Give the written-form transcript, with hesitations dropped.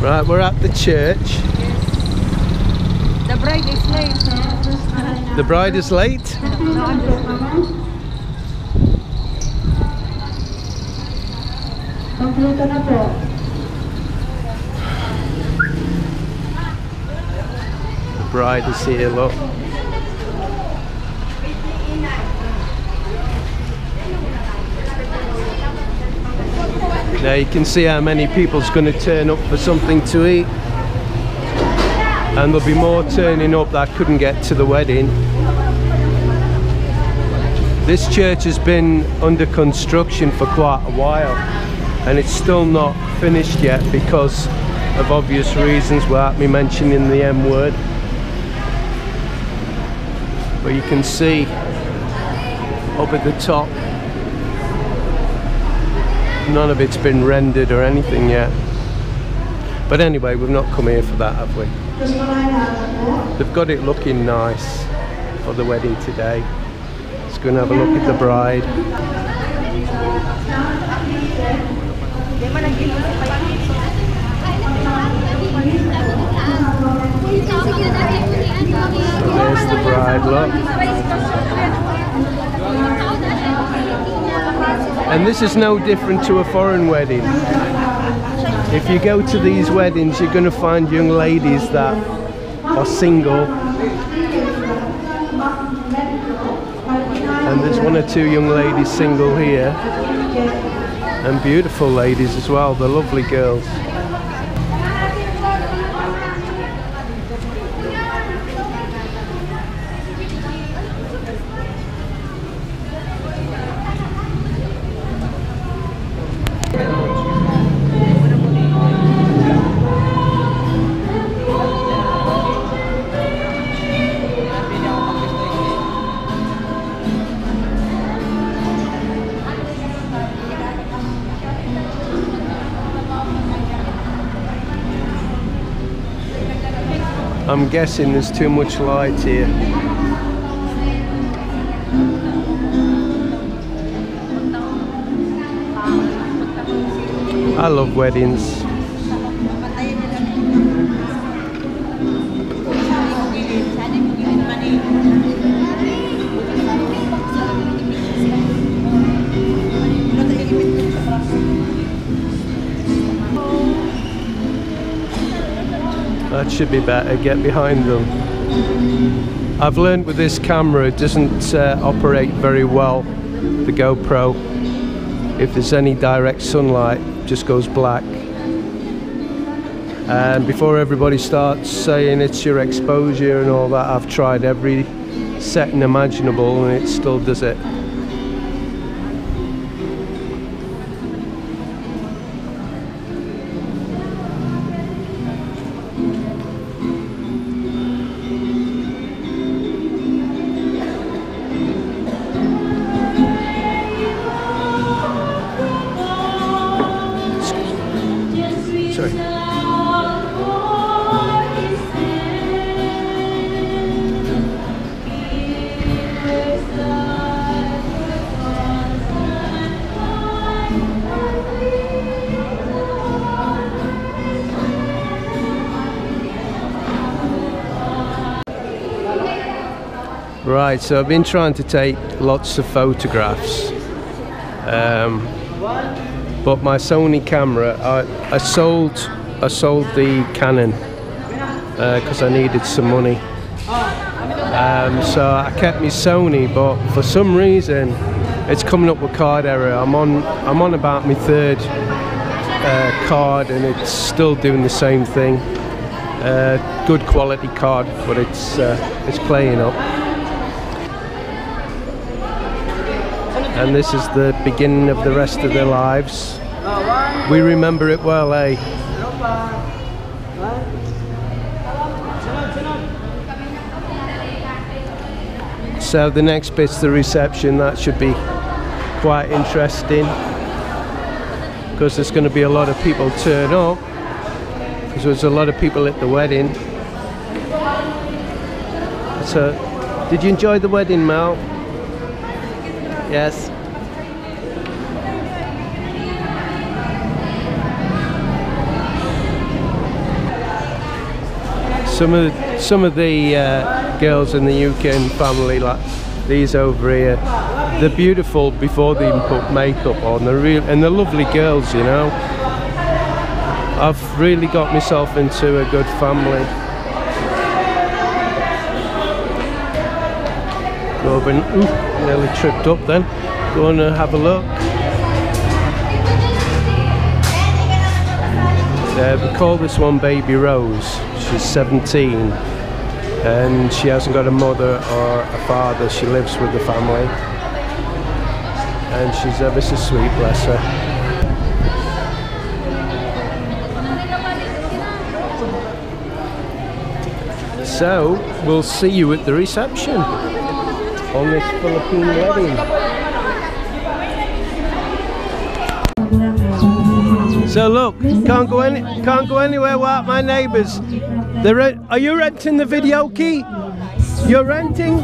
Right, we're at the church. The bride is late. The bride is late? No, I'm just... The bride is here, look. Now you can see how many people's going to turn up for something to eat. And there'll be more turning up that couldn't get to the wedding. This church has been under construction for quite a while, and it's still not finished yet because of obvious reasons without me mentioning the M word. But you can see up at the top, none of it's been rendered or anything yet. But anyway, we've not come here for that, have we? They've got it looking nice for the wedding today. Let's go and have a look at the bride. So there's the bride, look. And this is no different to a foreign wedding. If you go to these weddings, you're going to find young ladies that are single. And there's one or two young ladies single here. And beautiful ladies as well, they're lovely girls. I'm guessing there's too much light here. I love weddings. That should be better, get behind them. I've learned with this camera it doesn't operate very well, the GoPro. If there's any direct sunlight, it just goes black. And before everybody starts saying it's your exposure and all that, I've tried every setting imaginable and it still does it. Right, so I've been trying to take lots of photographs, but my Sony camera, I sold the Canon because I needed some money. So I kept my Sony, but for some reason it's coming up with card error. I'm on about my third card and it's still doing the same thing. Good quality card, but it's playing up. And this is the beginning of the rest of their lives. We remember it well, eh? So the next bit's the reception. That should be quite interesting because there's going to be a lot of people turn up because there's a lot of people at the wedding. So, did you enjoy the wedding, Mel? Yes. Some of the girls in the UK and family, like these over here, they're beautiful before they even put makeup on. They're lovely girls, you know. I've really got myself into a good family. Nearly tripped up then. Go on and have a look. We call this one Baby Rose. She's 17 and she hasn't got a mother or a father. She lives with the family and she's ever so sweet, bless her. So we'll see you at the reception on this Philippine wedding. So look, can't go anywhere without my neighbours. Are you renting the video key? You're renting?